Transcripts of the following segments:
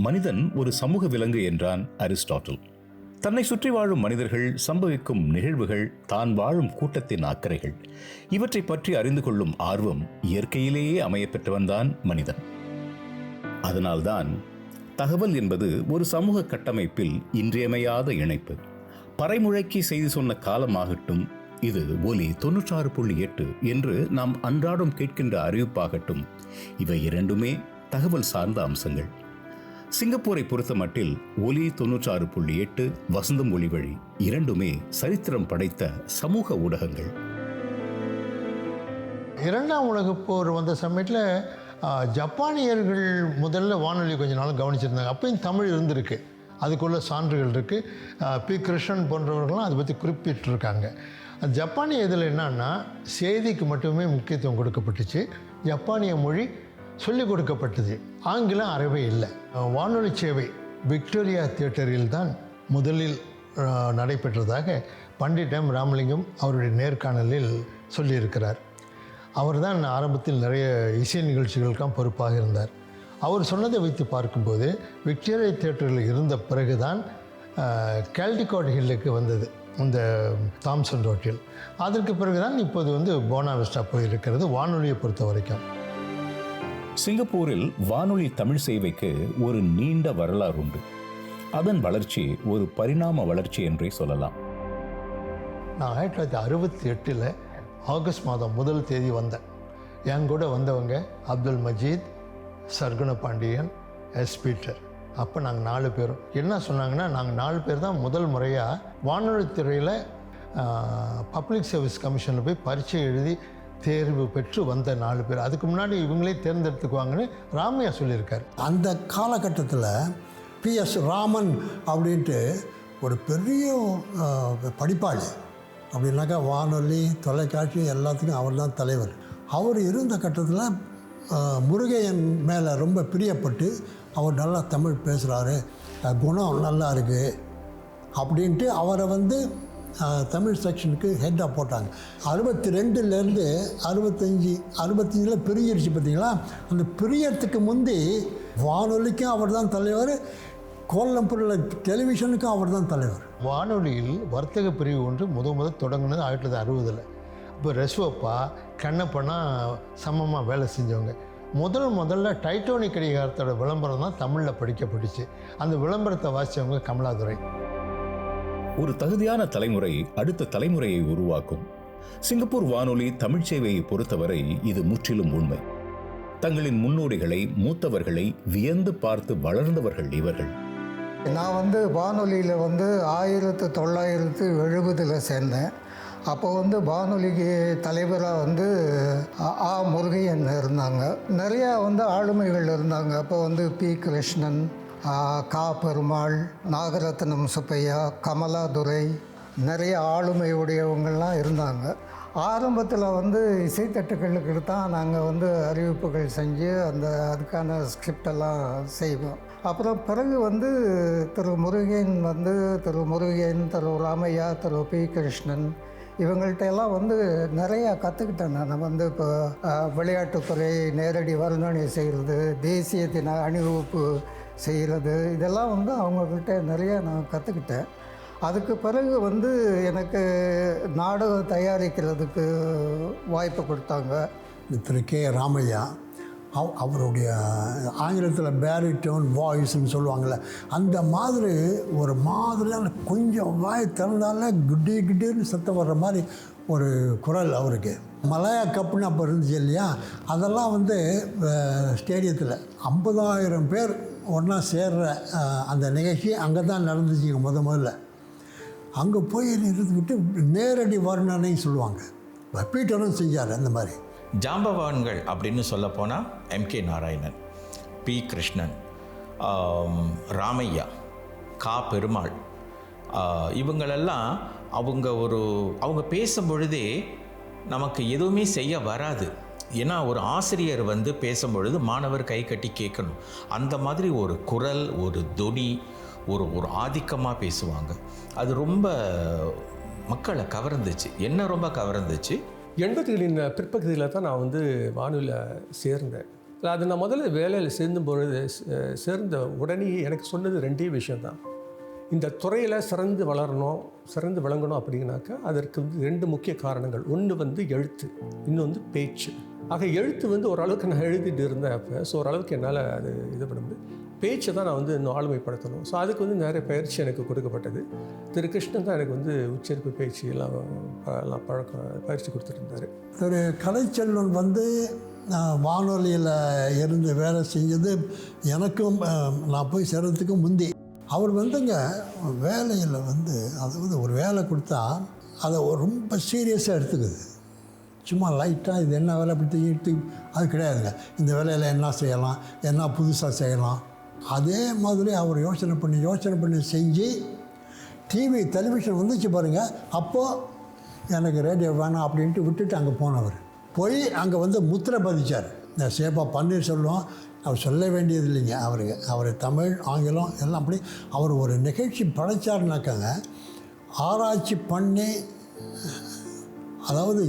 மனிதன் ஒரு சமூக விலங்கு என்றான் அரிஸ்டாட்டில். தன்னை சுற்றி வாழும் மனிதர்கள், சம்பவிக்கும் நிகழ்வுகள், தான் வாழும் கூட்டத்தின் அக்கறைகள், இவற்றை பற்றி அறிந்து கொள்ளும் ஆர்வம் இயற்கையிலேயே அமையப்பெற்றவன்தான் மனிதன். அதனால்தான் தகவல் என்பது ஒரு சமூக கட்டமைப்பில் இன்றியமையாத இணைப்பு. பறைமுழக்கி செய்தி சொன்ன காலமாகட்டும், இது ஒலி 96.8 என்று நாம் அன்றாடம் கேட்கின்ற அறிவிப்பாகட்டும், இவை இரண்டுமே தகவல் சார்ந்த அம்சங்கள். சிங்கப்பூரை பொறுத்த மட்டில் ஒலி 96.8, வசந்தம் ஒளிவழி இரண்டுமே சரித்திரம் படைத்த சமூக ஊடகங்கள். இரண்டாம் உலகப் போர் வந்த சமயத்தில் ஜப்பானியர்கள் முதல்ல வானொலி கொஞ்ச நாள் கவனிச்சிருந்தாங்க. அப்பயும் தமிழ் இருந்திருக்கு, அதுக்குள்ள சான்றுகள் இருக்குது. பி. கிருஷ்ணன் போன்றவர்கள்லாம் அதை பற்றி குறிப்பிட்டிருக்காங்க. ஜப்பானிய இதில் என்னன்னா, செய்திக்கு மட்டுமே முக்கியத்துவம் கொடுக்கப்பட்டுச்சு. ஜப்பானிய மொழி சொல்லிக் கொடுக்கப்பட்டது. ஆங்கிலம் அறவே இல்லை. வானொலி சேவை விக்டோரியா தியேட்டரில் தான் முதலில் நடைபெற்றதாக பண்டிட் எம். ராமலிங்கம் அவருடைய நேர்காணலில் சொல்லியிருக்கிறார். அவர் தான் ஆரம்பத்தில் நிறைய இசை நிகழ்ச்சிகளுக்கெல்லாம் பொறுப்பாக இருந்தார். அவர் சொன்னதை வைத்து பார்க்கும்போது விக்டோரியா தியேட்டரில் இருந்த பிறகு தான் கேல்டிகாட் ஹில்லுக்கு வந்தது, இந்த தாம்சன் ரோட்டில். அதற்கு பிறகு தான் இப்போது போனாவிஸ்டா போயிருக்கிறது வானொலியை பொறுத்த வரைக்கும். சிங்கப்பூரில் வானொலி தமிழ் சேவைக்கு ஒரு நீண்ட வரலாறு உண்டு. அதன் வளர்ச்சி ஒரு பரிணாம வளர்ச்சி என்றே சொல்லலாம். நான் 1968 ஆகஸ்ட் மாதம் 1 தேதி வந்தேன். என் கூட வந்தவங்க அப்துல் மஜீத், சர்குண பாண்டியன், எஸ். பீட்டர். அப்போ நாங்கள் 4 பேரும் என்ன சொன்னாங்கன்னா, நாங்கள் 4 பேர் தான் முதல் முறையாக வானொலி துறையில் பப்ளிக் சர்வீஸ் கமிஷனில் போய் பரீட்சை எழுதி தேர்வு பெற்று வந்த 4 பேர். அதுக்கு முன்னாடி இவங்களே தேர்ந்தெடுத்துக்குவாங்கன்னு ராமையா சொல்லியிருக்கார். அந்த காலகட்டத்தில் PS ராமன் அப்படின்ட்டு ஒரு பெரிய படிப்பாளி. அப்படின்னாக்கா வானொலி, தொலைக்காட்சி எல்லாத்துக்கும் அவர் தான் தலைவர். அவர் இருந்த கட்டத்தில் முருகையன் மேலே ரொம்ப பிரியப்பட்டு, அவர் நல்லா தமிழ் பேசுகிறாரு, குணம் நல்லா இருக்குது அப்படின்ட்டு அவரை தமிழ் செக்ஷனுக்கு ஹெட்டாக போட்டாங்க. 62லேருந்து 65 பிரிஞ்சிருச்சு பார்த்தீங்களா. அந்த பிரியறதுக்கு முந்தி வானொலிக்கும் அவர் தான் தலைவர், கோலம்பூரில் டெலிவிஷனுக்கும் அவர் தான் தலைவர். வானொலியில் வர்த்தக பிரிவு ஒன்று முதல் தொடங்கினது 1960. இப்போ ரெஸ்வப்பா, கண்ணப்பனா சமமாக வேலை செஞ்சவங்க. முதல்ல டைட்டானிக் கடிகாரத்தோட விளம்பரம் தான் தமிழில் படிக்கப்பட்டுச்சு. அந்த விளம்பரத்தை வாசித்தவங்க கமலாதுரை. ஒரு தகுதியான தலைமுறை அடுத்த தலைமுறையை உருவாக்கும். சிங்கப்பூர் வானொலி தமிழ் சேவையை பொறுத்தவரை இது முற்றிலும் உண்மை. தங்களின் முன்னோடிகளை, மூத்தவர்களை வியந்து பார்த்து வளர்ந்தவர்கள் இவர்கள். நான் வானொலியில் 1970 சேர்ந்தேன். அப்போ வானொலிக்கு தலைவராக ஆ. முருகையன் இருந்தாங்க. நிறையா ஆளுமைகள் இருந்தாங்க. அப்போ பி. கிருஷ்ணன், கா. பெருமாள், நாகரத்னம் சுப்பையா, கமலாதுரை, நிறைய ஆளுமையுடையவங்கள்லாம் இருந்தாங்க. ஆரம்பத்தில் இசைத்தட்டுகளுக்கு தான் நாங்கள் அறிவிப்புகள் செஞ்சு அதுக்கான ஸ்கிரிப்டெல்லாம் செய்வோம். அப்புறம் பிறகு திரு முருகன் திரு ராமையா, திரு பி. கிருஷ்ணன் இவங்கள்ட்ட எல்லாம் நிறையா கற்றுக்கிட்டேன். நான் இப்போ விளையாட்டுத்துறை நேரடி வர்ணனை செய்கிறது, தேசிய தின அணிவகுப்பு செய்கிறது, இதெல்லாம் அவங்கக்கிட்ட நிறையா நான் கற்றுக்கிட்டேன். அதுக்கு பிறகு எனக்கு நாடகம் தயாரிக்கிறதுக்கு வாய்ப்பு கொடுத்தாங்க. திரு கே. ராமையா, அவருடைய ஆங்கிலத்தில் பேரிட்டோன் வாய்ஸ்ன்னு சொல்லுவாங்கள்ல, அந்த மாதிரி ஒரு மாதிரியான கொஞ்சம் வாய் திறந்தாலே கிட்டேன்னு சத்தம் வர்ற மாதிரி ஒரு குரல் அவருக்கு. மலாயா கப்புன்னு அப்போ இருந்துச்சு இல்லையா, அதெல்லாம் ஸ்டேடியத்தில் 50,000 பேர் ஒன்றா சேர்ற அந்த நிகழ்ச்சி அங்கே தான் நடந்துச்சுங்க. முதல்ல அங்கே போய் இருந்துக்கிட்டு நேரடி வர்ணனை சொல்லுவாங்க. பீட்டரும் செஞ்சார் அந்த மாதிரி. ஜாம்பவான்கள் அப்படின்னு சொல்லப்போனால் M.K. நாராயணன், பி. கிருஷ்ணன், ராமையா, கா. பெருமாள், இவங்களெல்லாம் அவங்க பேசும் பொழுதே நமக்கு எதுவுமே செய்ய வராது. ஏன்னா ஒரு ஆசிரியர் பேசும்பொழுது மாணவர் கை கட்டி கேட்கணும். அந்த மாதிரி ஒரு குரல், ஒரு தொனி, ஒரு ஆதிக்கமாக பேசுவாங்க. அது ரொம்ப மக்களை கவர்ந்துச்சு, என்ன ரொம்ப கவர்ந்துச்சு. 80களின் பிற்பகுதியில் தான் நான் வானொலியில் சேர்ந்தேன். அது நான் முதல்ல வேலையில் சேர்ந்த உடனே எனக்கு சொன்னது 2 விஷயந்தான். இந்த துறையில் சிறந்து வளரணும், சிறந்து விளங்கணும் அப்படின்னாக்கா அதற்கு 2 முக்கிய காரணங்கள். ஒன்று எழுத்து, இன்னொன்று பேச்சு. ஆக எழுத்து ஓரளவுக்கு நான் எழுதிட்டு இருந்தேன் அப்போ. ஸோ ஓரளவுக்கு என்னால் அது இது பண்ண முடியும். பேச்சை தான் நான் இன்னும் ஆளுமைப்படுத்தணும். ஸோ அதுக்கு நிறைய பயிற்சி எனக்கு கொடுக்கப்பட்டது. திரு கிருஷ்ணன் தான் எனக்கு உச்சரிப்பு பேச்சு எல்லாம் பயிற்சி கொடுத்துருந்தார். திரு கலைச்செல்வன் வானொலியில் இருந்து வேலை செஞ்சது எனக்கும் நான் போய் சேர்றதுக்கும் முந்தி. அவர் வேலையில் அதாவது ஒரு வேலை கொடுத்தா அதை ரொம்ப சீரியஸாக எடுத்துக்குது. சும்மா லைட்டாக இது என்ன வேலை அப்படி எடுத்து அது கிடையாதுங்க. இந்த வேலையில் என்ன செய்யலாம், என்ன புதுசாக செய்யலாம், அதே மாதிரி அவர் யோசனை பண்ணி செஞ்சு டெலிவிஷன் வந்துச்சு பாருங்கள். அப்போது எனக்கு ரேடியோ வேணாம் அப்படின்ட்டு விட்டுட்டு அங்கே போனவர் போய் அங்கே முத்திரை பதிச்சார். இந்த சேப்பா பன்னீர்செல்வம் அவர் சொல்ல வேண்டியது இல்லைங்க. அவர் தமிழ், ஆங்கிலம் எல்லாம் அப்படி அவர் ஒரு நிகழ்ச்சி படைச்சாருனாக்காங்க, ஆராய்ச்சி பண்ணி அதாவது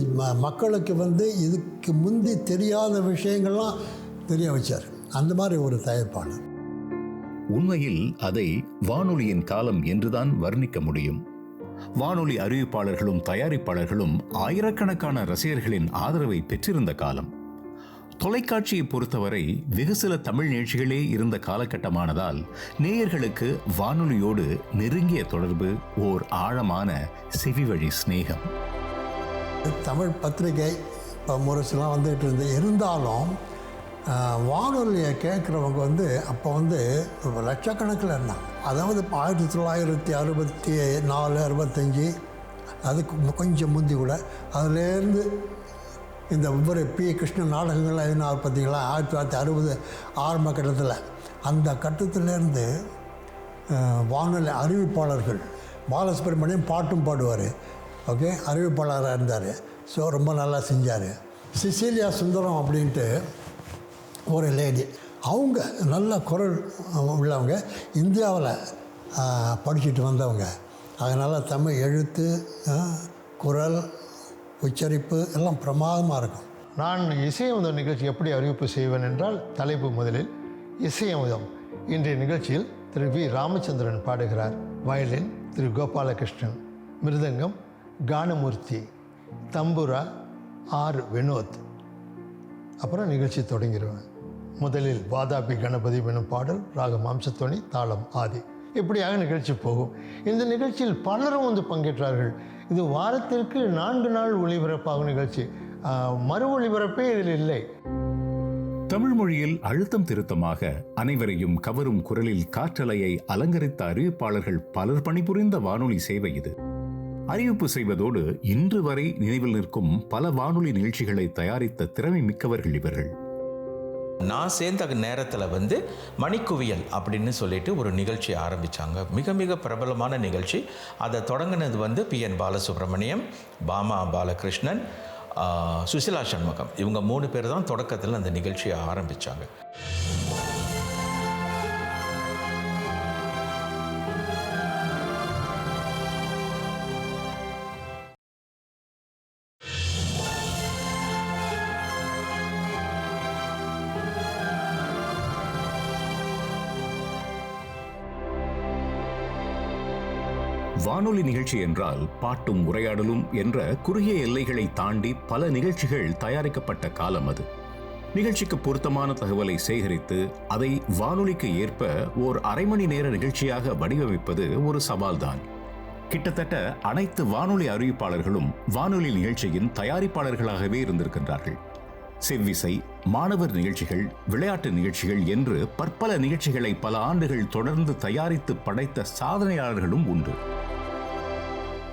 மக்களுக்கு இதுக்கு முந்தி தெரியாத விஷயங்கள்லாம் தெரிய வச்சார். அந்த மாதிரி ஒரு தயாரிப்பாளர். உண்மையில் அதை வானொலியின் காலம் என்றுதான் வர்ணிக்க முடியும். வானொலி அறிவிப்பாளர்களும் தயாரிப்பாளர்களும் ஆயிரக்கணக்கான ரசிகர்களின் ஆதரவை பெற்றிருந்த காலம். தொலைக்காட்சியை பொறுத்தவரை வெகு சில தமிழ் நிகழ்ச்சிகளே இருந்த காலகட்டமானதால் நேயர்களுக்கு வானொலியோடு நெருங்கிய தொடர்பு, ஓர் ஆழமான செவிவழி சிநேகம். தமிழ் பத்திரிகை இப்போ முரசுலாம் வந்துகிட்டு இருந்தாலும் வானொலியை கேட்குறவங்க அப்போ லட்சக்கணக்கில் இருந்தாங்க. அதாவது 1964, 65 அதுக்கு கொஞ்சம் முந்தி கூட அதுலேருந்து இந்த ஒவ்வொரு பி. கிருஷ்ணன் நாடகங்கள்லாம் எதுனா பார்த்தீங்களா, 1960 ஆரம்ப கட்டத்தில். அந்த கட்டத்திலேருந்து வானொலி அறிவிப்பாளர்கள், பாலசுப்ரமணியம் பாட்டும் பாடுவார், ஓகே, அறிவிப்பாளராக இருந்தார். ஸோ ரொம்ப நல்லா செஞ்சார். சிசிலியா சுந்தரம் அப்படின்ட்டு ஒரு லேடி, அவங்க நல்ல குரல் உள்ளவங்க, இந்தியாவில் படிச்சுட்டு வந்தவங்க. அதனால் தமிழ் எழுத்து, குரல், உச்சரிப்பு எல்லாம் பிரமாதமாக இருக்கும். நான் இசையமுதம் நிகழ்ச்சி எப்படி அறிவிப்பு செய்வேன் என்றால், தலைப்பு முதலில் இசையமுதம். இன்றைய நிகழ்ச்சியில் திரு வி. ராமச்சந்திரன் பாடுகிறார். வயலின் திரு கோபாலகிருஷ்ணன், மிருதங்கம் கானமூர்த்தி, தம்புரா ஆர். வினோத். அப்புறம் நிகழ்ச்சி தொடங்கிடுவேன். முதலில் வாதாபி கணபதி எனும் பாடல், ராகம் அம்சத்தோணி, தாளம் ஆதி. இப்படியாக நிகழ்ச்சி போகும். இந்த நிகழ்ச்சியில் பலரும் பங்கேற்றார்கள். இது வாரத்திற்கு 4 நாள் ஒளிபரப்பாகும் நிகழ்ச்சி. மறு ஒளிபரப்பே இதில் இல்லை. தமிழ் மொழியில் அழுத்தம் திருத்தமாக அனைவரையும் கவரும் குரலில் காற்றலையை அலங்கரித்த அறிவிப்பாளர்கள் பலர் பணிபுரிந்த வானொலி சேவை இது. அறிவிப்பு செய்வதோடு இன்று வரை நினைவில் நிற்கும் பல வானொலி நிகழ்ச்சிகளை தயாரித்த திறமை மிக்கவர்கள் இவர்கள். நான் சேர்ந்த நேரத்தில் மணிக்குவியல் அப்படின்னு சொல்லிட்டு ஒரு நிகழ்ச்சி ஆரம்பித்தாங்க. மிக மிக பிரபலமான நிகழ்ச்சி. அதை தொடங்கினது பி.என். பாலசுப்ரமணியம், பாமா பாலகிருஷ்ணன், சுசிலா சண்முகம். இவங்க 3 பேர் தான் தொடக்கத்தில் அந்த நிகழ்ச்சியை ஆரம்பித்தாங்க. வானொலி நிகழ்ச்சி என்றால் பாட்டும் உரையாடலும் என்ற குறுகிய எல்லைகளை தாண்டி பல நிகழ்ச்சிகள் தயாரிக்கப்பட்ட காலம் அது. நிகழ்ச்சிக்கு பொருத்தமான தகவலை சேகரித்து அதை வானொலிக்கு ஏற்ப ஓர் அரை மணி நேர நிகழ்ச்சியாக வடிவமைப்பது ஒரு சவால்தான். கிட்டத்தட்ட அனைத்து வானொலி அறிவிப்பாளர்களும் வானொலி நிகழ்ச்சியின் தயாரிப்பாளர்களாகவே இருந்திருக்கின்றார்கள். செவ்விசை, மாணவர் நிகழ்ச்சிகள், விளையாட்டு நிகழ்ச்சிகள் என்று பற்பல நிகழ்ச்சிகளை பல ஆண்டுகள் தொடர்ந்து தயாரித்து படைத்த சாதனையாளர்களும் உண்டு.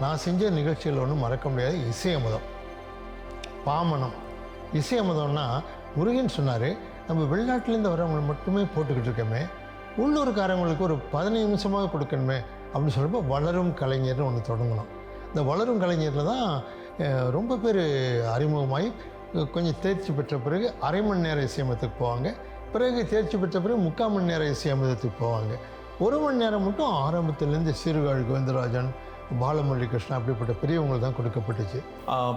நான் செஞ்ச நிகழ்ச்சிகள் ஒன்றும் மறக்க முடியாது. இசையமுதம், பாமனம். இசையமுதம்னா முருகன் சொன்னார், நம்ம வெளிநாட்டிலேருந்து வரவங்களை மட்டுமே போட்டுக்கிட்டு இருக்கோமே, உள்ளூர்காரங்களுக்கு ஒரு 15 நிமிஷமாக கொடுக்கணுமே அப்படின்னு சொல்கிறப்போ வளரும் கலைஞர்னு ஒன்று தொடங்கணும். இந்த வளரும் கலைஞரில் தான் ரொம்ப பேர் அறிமுகமாகி கொஞ்சம் தேர்ச்சி பெற்ற பிறகு அரை மணி நேர இசையமத்துக்கு போவாங்க. பிறகு தேர்ச்சி பெற்ற பிறகு 3/4 மணி நேர இசையமதத்துக்கு போவாங்க. 1 மணி நேரம் மட்டும் ஆரம்பத்திலேருந்து சீர்காழி கோவிந்தராஜன், பாலமுரளி கிருஷ்ணா அப்படிப்பட்ட பெரியவங்களுக்கு தான் கொடுக்கப்பட்டுச்சு.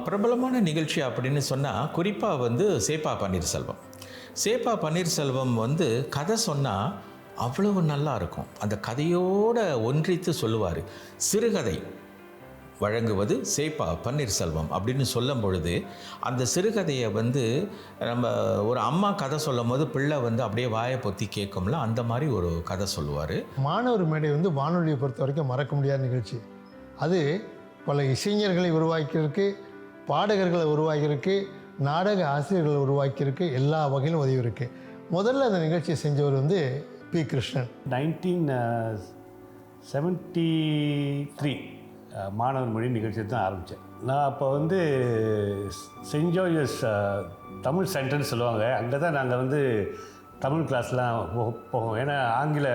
பிரபலமான நிகழ்ச்சி அப்படின்னு சொன்னால் குறிப்பாக சேப்பா பன்னீர்செல்வம். சேப்பா பன்னீர்செல்வம் வந்து கதை சொன்னால் அவ்வளவு நல்லா இருக்கும். அந்த கதையோடு ஒன்றித்து சொல்லுவார். சிறுகதை வழங்குவது சேப்பா பன்னீர்செல்வம் அப்படின்னு சொல்லும் பொழுது அந்த சிறுகதையை வந்து நம்ம ஒரு அம்மா கதை சொல்லும் போது பிள்ளை வந்து அப்படியே வாயை பொத்தி கேட்கும்ல, அந்த மாதிரி ஒரு கதை சொல்லுவார். மாணவர் மேடை வந்து வானொலியை பொறுத்த வரைக்கும் மறக்க முடியாத நிகழ்ச்சி. அது பல இசைஞர்களை உருவாக்கியிருக்கு, பாடகர்களை உருவாக்கியிருக்கு, நாடக ஆசிரியர்களை உருவாக்கியிருக்கு, எல்லா வகையிலும் உதவி இருக்குது. முதல்ல அந்த நிகழ்ச்சியை செஞ்சவர் வந்து பி. கிருஷ்ணன். 1973 மாணவர் மொழி நிகழ்ச்சி தான் ஆரம்பித்தேன். நான் அப்போ வந்து சென்ட் ஜோர்ஜஸ் தமிழ் சென்டர்னு சொல்லுவாங்க. அங்கே தான் நாங்கள் வந்து தமிழ் கிளாஸ்லாம் போவோம். ஏன்னா ஆங்கில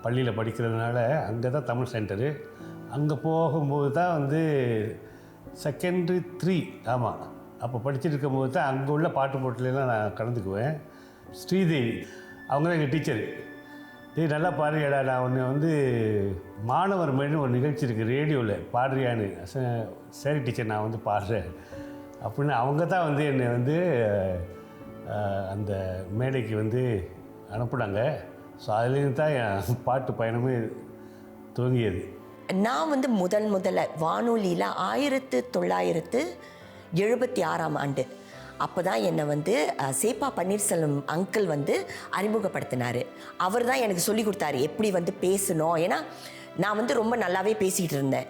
பள்ளியில் படிக்கிறதுனால அங்கே தான் தமிழ் சென்டரு. அங்கே போகும்போது தான் வந்து செகண்டரி 3 ஆமாம் அப்போ படிச்சுட்டு இருக்கும்போது தான் அங்கே உள்ள பாட்டு போட்டிலலாம் நான் கலந்துக்குவேன். ஸ்ரீதேவி அவங்க தான் எங்கள் டீச்சரு. நல்லா பாடுறியாடா, நான் ஒன்று வந்து மாணவர் மேலும் ஒரு நிகழ்ச்சி இருக்குது ரேடியோவில், பாடுறியான்னு. சரி டீச்சர், நான் வந்து பாடுறேன் அப்படின்னு அவங்க தான் வந்து என்னை வந்து அந்த மேடைக்கு வந்து அனுப்புனாங்க. ஸோ அதுலேருந்து தான் என் பாட்டு பயணமே துவங்கியது. நான் வந்து முதல்ல வானொலியில் 1976ஆம் ஆண்டு அப்போ தான் என்னை வந்து சேப்பா பன்னீர்செல்வம் அங்கிள் வந்து அறிமுகப்படுத்தினார். அவர் தான் எனக்கு சொல்லி கொடுத்தாரு எப்படி வந்து பேசணும். ஏன்னா நான் வந்து ரொம்ப நல்லாவே பேசிகிட்டு இருந்தேன்.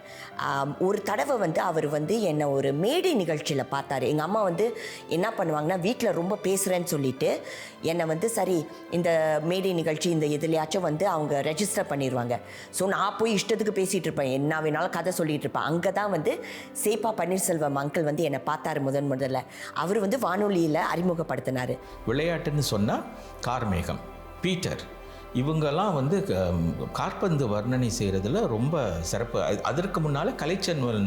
ஒரு தடவை வந்து அவர் வந்து என்னை ஒரு மேடை நிகழ்ச்சியில் பார்த்தாரு. எங்கள் அம்மா வந்து என்ன பண்ணுவாங்கன்னா, வீட்டில் ரொம்ப பேசுகிறேன்னு சொல்லிட்டு என்னை வந்து சரி இந்த மேடை நிகழ்ச்சி இந்த எதுலையாச்சும் வந்து அவங்க ரெஜிஸ்டர் பண்ணிடுவாங்க. ஸோ நான் போய் இஷ்டத்துக்கு பேசிகிட்டு இருப்பேன், என்ன வேணாலும் கதை சொல்லிகிட்டு இருப்பேன். அங்கே தான் வந்து சேப்பா பன்னீர்செல்வம் அங்கிள் வந்து என்னை பார்த்தாரு முதல்ல. அவர் வந்து வானொலியில் அறிமுகப்படுத்தினார். விளையாட்டுன்னு சொன்னால் கார்மேகம், பீட்டர், இவங்கெல்லாம் வந்து காற்பந்து வர்ணனை செய்கிறதுல ரொம்ப சிறப்பு. அதற்கு முன்னால் கலைச்செல்வன்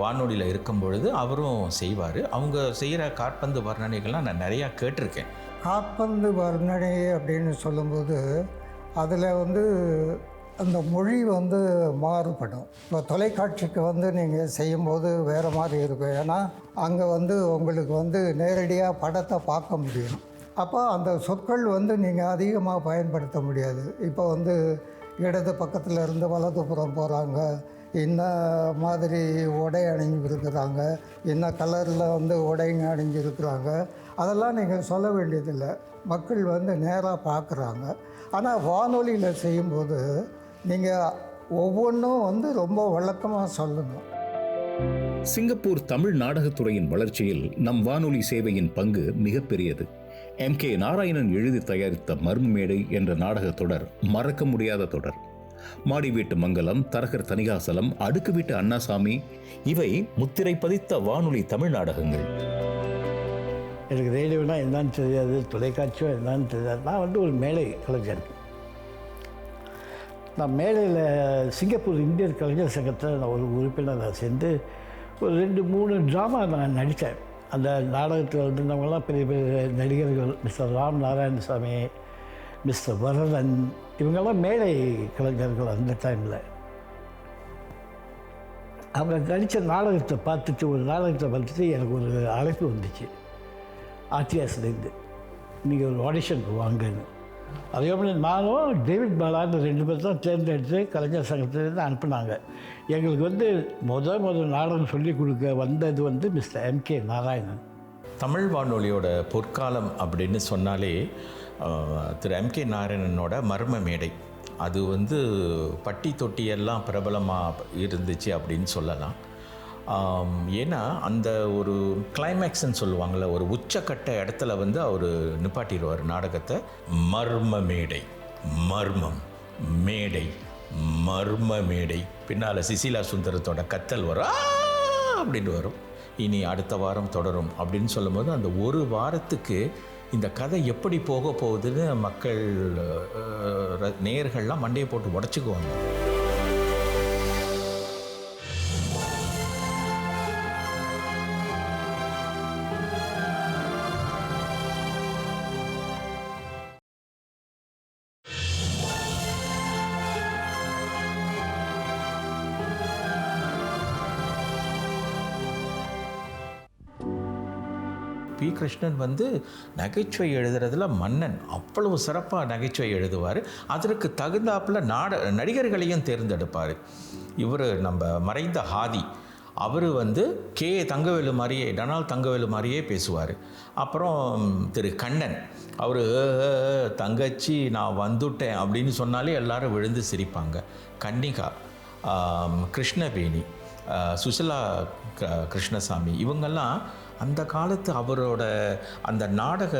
வானொலியில் இருக்கும் பொழுது அவரும் செய்வார். அவங்க செய்கிற காற்பந்து வர்ணனைகள்லாம் நான் நிறையா கேட்டிருக்கேன். காற்பந்து வர்ணனை அப்படின்னு சொல்லும்போது அதில் வந்து அந்த மொழி வந்து மாறுபடும். இப்போ தொலைக்காட்சிக்கு வந்து நீங்கள் செய்யும்போது வேறு மாதிரி இருக்கும். ஏன்னா அங்கே வந்து உங்களுக்கு வந்து நேரடியாக படத்தை பார்க்க முடியும். அப்போ அந்த சொற்கள் வந்து நீங்கள் அதிகமாக பயன்படுத்த முடியாது. இப்போ வந்து இடது பக்கத்தில் இருந்து வலதுபுறம் போகிறாங்க, என்ன மாதிரி உடை அணிஞ்சிருக்கிறாங்க, என்ன கலரில் வந்து உடைங்க அணிஞ்சிருக்கிறாங்க, அதெல்லாம் நீங்கள் சொல்ல வேண்டியதில்லை. மக்கள் வந்து நேராக பார்க்குறாங்க. ஆனால் வானொலியில் செய்யும்போது நீங்கள் ஒவ்வொன்றும் வந்து ரொம்ப விளக்கமாக சொல்லணும். சிங்கப்பூர் தமிழ் நாடகத்துறையின் வளர்ச்சியில் நம் வானொலி சேவையின் பங்கு மிகப்பெரியது. M.K. நாராயணன் எழுதி தயாரித்த மர்ம மேடை என்ற நாடகத் தொடர் மறக்க முடியாத தொடர். மாடி வீட்டு மங்கலம், தரகர் தணிகாசலம், அடுக்கு வீட்டு அண்ணாசாமி இவை முத்திரை பதித்த வானொலி தமிழ் நாடகங்கள். எனக்கு ரேடியோனா என்னன்னு தெரியாது, தொலைக்காட்சியோ என்னன்னு தெரியாது. நான் வந்து ஒரு மேடை கலைஞர். நான் மேடையில் சிங்கப்பூர் இந்தியர் கலைஞர் சங்கத்தில் நான் ஒரு உறுப்பினராக சேர்ந்து ஒரு 2-3 ட்ராமா நான் நடித்தேன். அந்த நாடகத்தில் வந்து நம்மளாம் பெரிய பெரிய நடிகர்கள், மிஸ்டர் ராம் நாராயணசாமி, மிஸ்டர் வரதன், இவங்கெல்லாம் மேடை கலைஞர்கள். அந்த டைமில் அவங்க நடித்த நாடகத்தை பார்த்துட்டு, ஒரு நாடகத்தை பார்த்துட்டு எனக்கு ஒரு அழைப்பு வந்துச்சு ஆர்டிஎஸ்லேருந்து, நீங்கள் ஒரு ஆடிஷனுக்கு வாங்கன்னு. அதே மாதிரி நானும் டேவிட் பாலான்னு 2 பேர் தான் தேர்ந்தெடுத்து கலைஞர் சங்கத்திலேருந்து அனுப்புனாங்க. எங்களுக்கு வந்து முதல் நாடகம் சொல்லிக் கொடுக்க வந்தது வந்து மிஸ்டர் M.K. நாராயணன். தமிழ் வானொலியோட பொற்காலம் அப்படின்னு சொன்னாலே திரு M.K. நாராயணனோட மர்ம மேடை அது வந்து பட்டி தொட்டியெல்லாம் பிரபலமாக இருந்துச்சு அப்படின்னு சொல்லலாம். ஏன்னா அந்த ஒரு கிளைமேக்ஸ்ன்னு சொல்லுவாங்கள்ல, ஒரு உச்சக்கட்ட இடத்துல வந்து அவர் நிப்பாட்டிடுவார் நாடகத்தை. மர்ம மேடை, மர்மம் மேடை, மர்ம மேடை, பின்னால் சிசிலா சுந்தரத்தோட கத்தல் வரும் அப்படின்னு வரும். இனி அடுத்த வாரம் தொடரும் அப்படின்னு சொல்லும்போது அந்த ஒரு வாரத்துக்கு இந்த கதை எப்படி போக போகுதுன்னு மக்கள் நேயர்கள்லாம் மண்டையை போட்டு உடச்சிக்குவாங்க. பி கிருஷ்ணன் வந்து நகைச்சுவை எழுதுறதுல மன்னன். அவ்வளவு சிறப்பாக நகைச்சுவை எழுதுவார். அதற்கு தகுந்தாப்பில் நடிகர்களையும் தேர்ந்தெடுப்பார். இவர் நம்ம மறைந்த ஹாதி, அவர் வந்து கே தங்கவேலு மாதிரியே, டனால் தங்கவேலு மாதிரியே பேசுவார். அப்புறம் திரு கண்ணன், அவர் தங்கச்சி நான் வந்துட்டேன் அப்படின்னு சொன்னாலே எல்லாரும் விழுந்து சிரிப்பாங்க. கன்னிகா, கிருஷ்ணவேணி, சுசிலா கிருஷ்ணசாமி, இவங்கெல்லாம் அந்த காலத்து அவரோட அந்த நாடக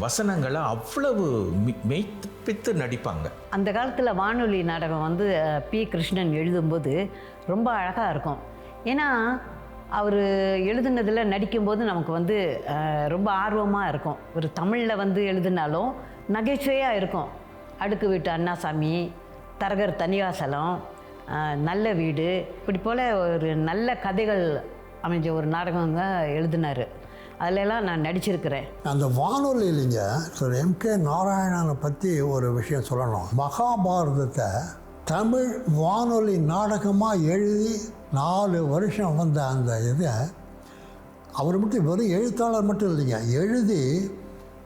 வசனங்களை அவ்வளவு மெய்ப்பித்து நடிப்பாங்க. அந்த காலத்தில் வானொலி நாடகம் வந்து பி கிருஷ்ணன் எழுதும்போது ரொம்ப அழகாக இருக்கும். ஏன்னா அவர் எழுதுனதில் நடிக்கும்போது நமக்கு வந்து ரொம்ப ஆர்வமாக இருக்கும். ஒரு தமிழில் வந்து எழுதினாலும் நகைச்சுவையாக இருக்கும். அடுக்கு வீட்டு அண்ணாசாமி, தரகர் தனிவாசலம், நல்ல வீடு, இப்படி போல் ஒரு நல்ல கதைகள் அமைஞ்ச ஒரு நாடகங்க எழுதினார். அதிலெல்லாம் நான் நடிச்சிருக்கிறேன். அந்த வானொலியிலிங்க திரு எம்.கே. நாராயணனை பற்றி ஒரு விஷயம் சொல்லணும். மகாபாரதத்தை தமிழ் வானொலி நாடகமாக எழுதி 4 வருஷம் வந்த அந்த இதை அவர் மட்டும் வெறும் எழுத்தாளர் மட்டும் இல்லைங்க, எழுதி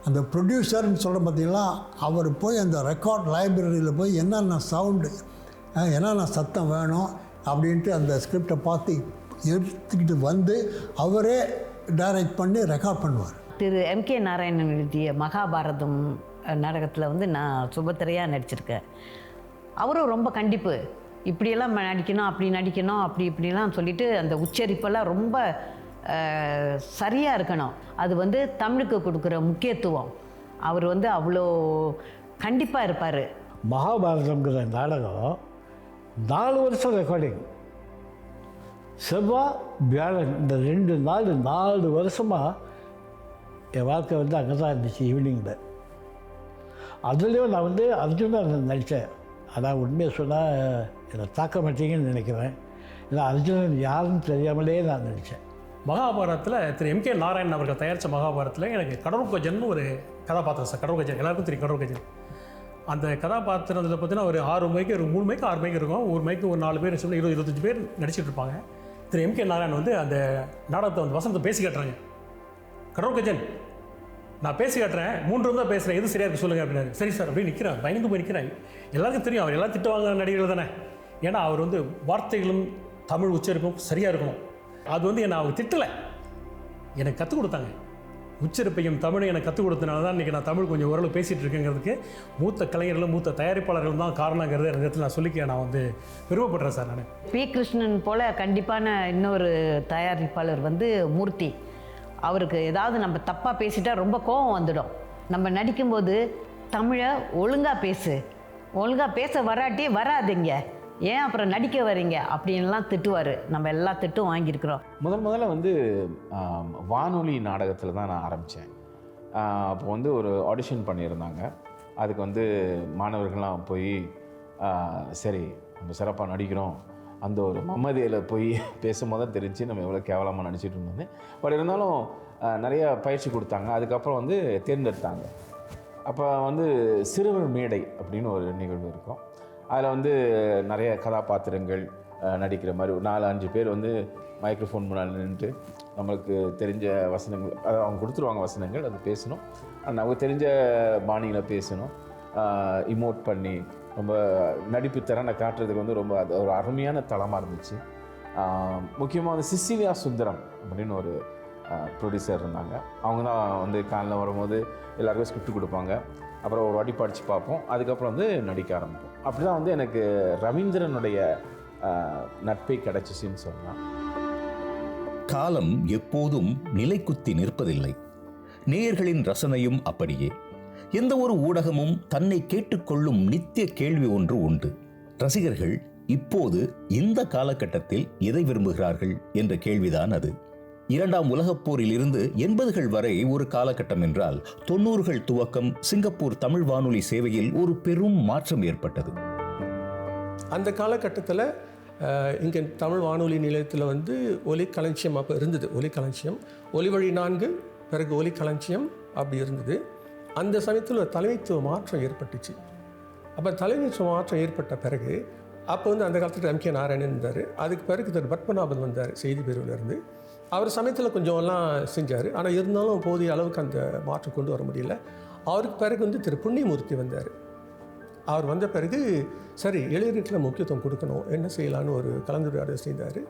அந்த ப்ரொடியூசர்னு சொல்கிற பார்த்தீங்களா, அவர் போய் அந்த ரெக்கார்ட் லைப்ரரியில் போய் என்னென்ன சவுண்டு, என்னென்ன சத்தம் வேணும் அப்படின்ட்டு அந்த ஸ்கிரிப்டை பார்த்து எடுத்துக்கிட்டு வந்து அவரே டைரக்ட் பண்ணி ரெக்கார்ட் பண்ணுவார். திரு எம்.கே. நாராயணன் எழுதிய மகாபாரதம் நாடகத்தில் வந்து நான் சுபத்திரையாக நடிச்சிருக்கேன். அவரும் ரொம்ப கண்டிப்பு, இப்படியெல்லாம் நடிக்கணும், அப்படி நடிக்கணும், அப்படி இப்படிலாம் சொல்லிட்டு அந்த உச்சரிப்பெல்லாம் ரொம்ப சரியாக இருக்கணும். அது வந்து தமிழுக்கு கொடுக்குற முக்கியத்துவம். அவர் வந்து அவ்வளோ கண்டிப்பாக இருப்பார். மகாபாரதம்ங்கிற நாடகம் 4 வருஷம் ரெக்கார்டிங். செவ்வாய் வியாழன் இந்த 2 நாள் 4 வருஷமாக என் வாழ்க்கை வந்து அங்கே தான் இருந்துச்சு. ஈவினிங்கில் அதுலேயும் நான் வந்து அர்ஜுனன் நடித்தேன். அதான் உண்மையை சொன்னால் என்னை தாக்க மாட்டீங்கன்னு நினைக்கிறேன். இல்லை, அர்ஜுனன் யாருன்னு தெரியாமலே நான் நடித்தேன். மகாபாரதத்தில் திரு எம்.கே. நாராயணன் அவர்கள் தயாரித்த மகாபாரதத்தில் எனக்கு கடவுர்கஜன் ஒரு கதாபாத்திரம் சார். கடவுர்கஜன் எல்லாருக்கும் தெரியும். கடவுர்கஜன் அந்த கதாபாத்திரத்தில் பார்த்தீங்கன்னா ஒரு 6 மைக்கு, ஒரு 3 மைக்கு 6 மைக்கு இருக்கும். ஒரு மைக்கு ஒரு 4 பேர், 20-25 பேர் நடிச்சிட்டு இருப்பாங்க. திரு எம்.கே. நாராயணன் வந்து அந்த நாடகத்தை வந்து வசனத்தை பேசி காட்டுறாங்க. கடவுர்கஜன், நான் பேசி காட்டுறேன், 3 தான் பேசுகிறேன், எது சரியாக இருக்கு சொல்லுங்கள் அப்படின்னாரு. சரி சார் அப்படின்னு நிற்கிறேன், பயந்து போய் நிற்கிறேன். எல்லாருக்கும் தெரியும் அவர் எல்லாம் திட்டுவாங்க நடிகர்கள் தானே. ஏன்னா அவர் வந்து வார்த்தைகளும் தமிழ் உச்சரிப்பும் சரியாக இருக்கணும். அது வந்து என்னை அவங்க திட்டலை, எனக்கு கற்றுக் கொடுத்தாங்க. உச்சரிப்பையும் தமிழையும் எனக்கு கற்றுக் கொடுத்தனால தான் இன்றைக்கி நான் தமிழ் கொஞ்சம் ஓரளவு பேசிகிட்டு இருக்கேங்கிறதுக்கு மூத்த கலைஞர்களும் மூத்த தயாரிப்பாளர்களும் தான் காரணங்கிறது அந்த இடத்துல நான் சொல்லிக்க நான் வந்து பெருமைப்படுறேன் சார். நான் பி கிருஷ்ணன் போல் கண்டிப்பான இன்னொரு தயாரிப்பாளர் வந்து மூர்த்தி. அவருக்கு ஏதாவது நம்ம தப்பாக பேசிட்டா ரொம்ப கோபம் வந்துடும். நம்ம நடிக்கும்போது தமிழை ஒழுங்காக பேசு, ஒழுங்காக பேச வராட்டி வராதிங்க, ஏன் அப்புறம் நடிக்க வரீங்க அப்படின்லாம் திட்டுவார். நம்ம எல்லா திட்டும் வாங்கியிருக்கிறோம். முதல்ல வந்து வானொலி நாடகத்தில் தான் நான் ஆரம்பித்தேன். அப்போ வந்து ஒரு ஆடிஷன் பண்ணியிருந்தாங்க. அதுக்கு வந்து மாணவர்கள்லாம் போய் சரி நம்ம சிறப்பாக நடிக்கிறோம், அந்த ஒரு மமதியில் போய் பேசும்போது தான் தெரிஞ்சு நம்ம எவ்வளோ கேவலமாக நடிச்சிட்டு இருந்தோம். பட் இருந்தாலும் நிறைய பயிற்சி கொடுத்தாங்க. அதுக்கப்புறம் வந்து தேர்ந்தெடுத்தாங்க. அப்போ வந்து சிறுவர் மேடை அப்படின்னு ஒரு நிகழ்வு இருக்கும். அதில் வந்து நிறைய கதாபாத்திரங்கள் நடிக்கிற மாதிரி ஒரு 4-5 பேர் வந்து மைக்ரோஃபோன் முன்னால் நின்றுட்டு நம்மளுக்கு தெரிஞ்ச வசனங்கள், அதாவது அவங்க கொடுத்துருவாங்க வசனங்கள், அது பேசணும். நமக்கு தெரிஞ்ச பாணியில் பேசணும், இமோட் பண்ணி ரொம்ப நடிப்பு திறனை காட்டுறதுக்கு வந்து ரொம்ப அது ஒரு அருமையான தளமாக இருந்துச்சு. முக்கியமாக வந்து சிசிலியா சுந்தரம் அப்படின்னு ஒரு ப்ரொடியூசர் இருந்தாங்க. அவங்க தான் வந்து காலையில் வரும்போது எல்லாருக்கும் ஸ்கிரிப்ட் கொடுப்பாங்க. அப்புறம் ஒரு வாட்டி படித்து பார்ப்போம், அதுக்கப்புறம் வந்து நடிக்க ஆரம்பிப்போம். அப்படி தான் வந்து எனக்கு ரவீந்திரனுடைய நட்பை கிடச்சிச்சின்னு சொல்லலாம். காலம் எப்போதும் நிலைக்குத்தி நிற்பதில்லை. நேயர்களின் ரசனையும் அப்படியே. எந்த ஒரு ஊடகமும் தன்னை கேட்டுக்கொள்ளும் நித்திய கேள்வி ஒன்று உண்டு. ரசிகர்கள் இப்போது இந்த காலகட்டத்தில் எதை விரும்புகிறார்கள் என்ற கேள்விதான் அது. 2ஆம் உலகப் போரில் இருந்து 80கள் வரை ஒரு காலகட்டம் என்றால் 90கள் துவக்கம் சிங்கப்பூர் தமிழ் வானொலி சேவையில் ஒரு பெரும் மாற்றம் ஏற்பட்டது. அந்த காலகட்டத்தில் இங்கே தமிழ் வானொலி நிலையத்தில் வந்து ஒலிக்களஞ்சியம் அப்போ இருந்தது. ஒலிக்களஞ்சியம், ஒலிவழி 4, பிறகு ஒலிக்களஞ்சியம் அப்படி இருந்தது. அந்த சமயத்தில் ஒரு தலைமைத்துவ மாற்றம் ஏற்பட்டுச்சு. அப்போ தலைமைத்துவ மாற்றம் ஏற்பட்ட பிறகு அப்போ வந்து அந்த காலத்தில் எம்.கே. நாராயணன் இருந்தார். அதுக்கு பிறகு திரு பத்மநாபன் வந்தார் செய்தி பிரிவிலிருந்து. அவர் சமயத்தில் கொஞ்சம் எல்லாம் செஞ்சார். ஆனால் இருந்தாலும் போதிய அளவுக்கு அந்த மாற்றம் கொண்டு வர முடியல. அவருக்கு பிறகு வந்து திரு புண்ணியமூர்த்தி வந்தார். அவர் வந்த பிறகு சரி இளைஞர்களுக்கு முக்கியத்துவம் கொடுக்கணும், என்ன செய்யலான்னு ஒரு கலந்துரையாடல் செய்தார்.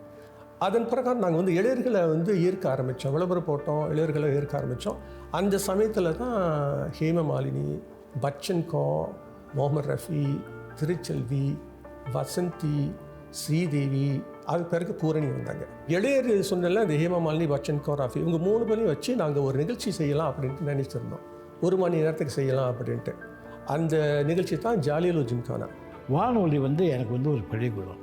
அதன் பிரகாரம் நாங்கள் வந்து இளைஞர்களை வந்து ஈர்க்க ஆரம்பித்தோம், விளம்பரம் போட்டோம், இளைஞர்களை ஈர்க்க ஆரம்பித்தோம். அந்த சமயத்தில் தான் ஹேமமாலினி, பச்சன் கோ, முகமது ரஃபி, திருச்செல்வி, வசந்தி, ஸ்ரீதேவி, அது பிறகு பூரணி வந்தாங்க. இளையர் சொன்னல இந்த ஹேமமாலினி, பச்சன் கோ, ரஃபி இவங்க 3 பேரையும் வச்சு நாங்கள் ஒரு நிகழ்ச்சி செய்யலாம் அப்படின்ட்டு நினச்சிருந்தோம். 1 மணி நேரத்துக்கு செய்யலாம் அப்படின்ட்டு. அந்த நிகழ்ச்சி தான் ஜாலியலோ ஜிம்கானா. வானொலி வந்து எனக்கு வந்து ஒரு பள்ளிக்கூடம்.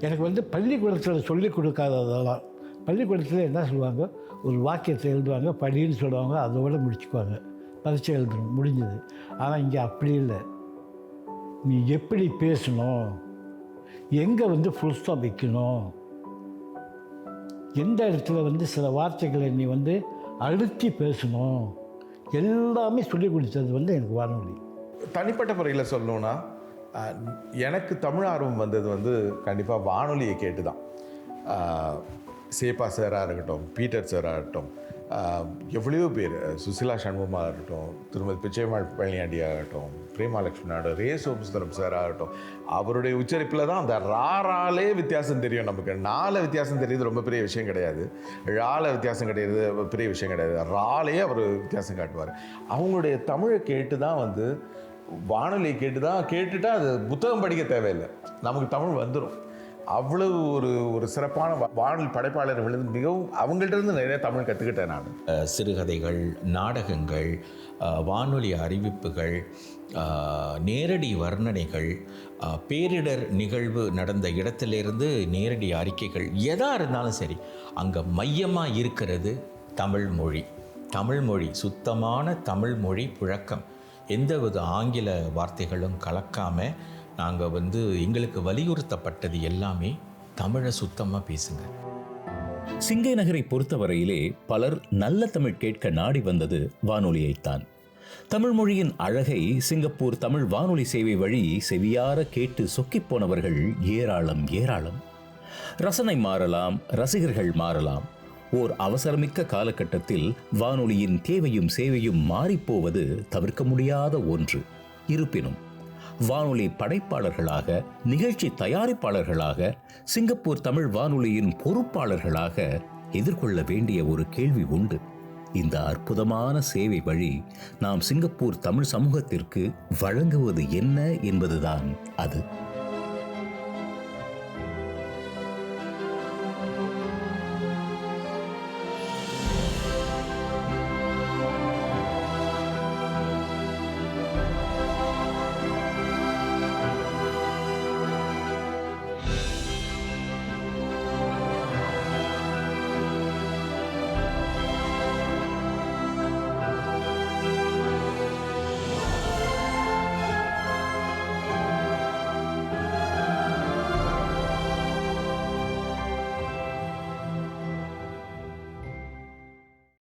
எனக்கு வந்து பள்ளிக்கூடத்தில் சொல்லிக் கொடுக்காததெல்லாம், பள்ளிக்கூடத்தில் என்ன சொல்லுவாங்க, ஒரு வாக்கியத்தை எழுதுவாங்க, படின்னு சொல்லுவாங்க, அதோடு முடிச்சுக்குவாங்க, பரீட்சை எழுதணும், முடிஞ்சது. ஆனால் இங்கே அப்படி இல்லை. நீ எப்படி பேசணும், எங்கே வந்து ஃபுல் ஸ்டாப் வைக்கணும், எந்த இடத்துல வந்து சில வார்த்தைகளை நீ வந்து அழுத்தி பேசணும், எல்லாமே சொல்லிக் கொடுத்தது வந்து எனக்கு வானொலி. தனிப்பட்ட முறையில் சொல்லணுன்னா எனக்கு தமிழ் ஆர்வம் வந்தது வந்து கண்டிப்பாக வானொலியை கேட்டு தான். சேப்பா சாராக இருக்கட்டும், பீட்டர் சாராக இருக்கட்டும், எவ்வளோ பேர், சுசிலா சண்முகமாக இருக்கட்டும், திருமதி பிச்சைமாள் பழனியாண்டியாக இருக்கட்டும், பிரேமாலட்சுமி, ரே சோமசுந்தரம் சாராக இருக்கட்டும், அவருடைய உச்சரிப்பில் தான் அந்த ராலே வித்தியாசம் தெரியும் நமக்கு. 4 வித்தியாசம் தெரியுது ரொம்ப பெரிய விஷயம் கிடையாது, ழால வித்தியாசம் கிடையாது பெரிய விஷயம் கிடையாது, ராலே அவர் வித்தியாசம் காட்டுவார். அவங்களுடைய தமிழை கேட்டு தான் வந்து வானொலியை கேட்டுட்டா அது புத்தகம் படிக்க தேவையில்லை, நமக்கு தமிழ் வந்துடும். அவ்வளவு ஒரு சிறப்பான வானொலி படைப்பாளர்கள் மிகவும் அவங்கள்ட்ட நிறைய தமிழ் கற்றுக்கிட்டேன் நான். சிறுகதைகள், நாடகங்கள், வானொலி அறிவிப்புகள், நேரடி வர்ணனைகள், பேரிடர் நிகழ்வு நடந்த இடத்திலிருந்து நேரடி அறிக்கைகள், எதாக இருந்தாலும் சரி அங்கே மையமாக இருக்கிறது தமிழ்மொழி. தமிழ்மொழி, சுத்தமான தமிழ்மொழி புழக்கம், எந்தவித ஆங்கில வார்த்தைகளும் கலக்காமல் நாங்கள் வந்து எங்களுக்கு வலியுறுத்தப்பட்டது எல்லாமே தமிழை சுத்தமாக பேசுங்க. சிங்கை நகரை பொறுத்தவரையிலே பலர் நல்ல தமிழ் கேட்க நாடி வந்தது வானொலியைத்தான். தமிழ் மொழியின் அழகை சிங்கப்பூர் தமிழ் வானொலி சேவை வழி செவியார கேட்டு சொக்கிப் போனவர்கள் ஏராளம் ஏராளம். ரசனை மாறலாம், ரசிகர்கள் மாறலாம். ஓர் அவசரமிக்க காலகட்டத்தில் வானொலியின் தேவையும் சேவையும் மாறிப்போவது தவிர்க்க முடியாத ஒன்று. இருப்பினும் வானொலி படைப்பாளர்களாக, நிகழ்ச்சி தயாரிப்பாளர்களாக, சிங்கப்பூர் தமிழ் வானொலியின் பொறுப்பாளர்களாக எதிர்கொள்ள வேண்டிய ஒரு கேள்வி உண்டு. இந்த அற்புதமான சேவை வழி நாம் சிங்கப்பூர் தமிழ் சமூகத்திற்கு வழங்குவது என்ன என்பதுதான் அது.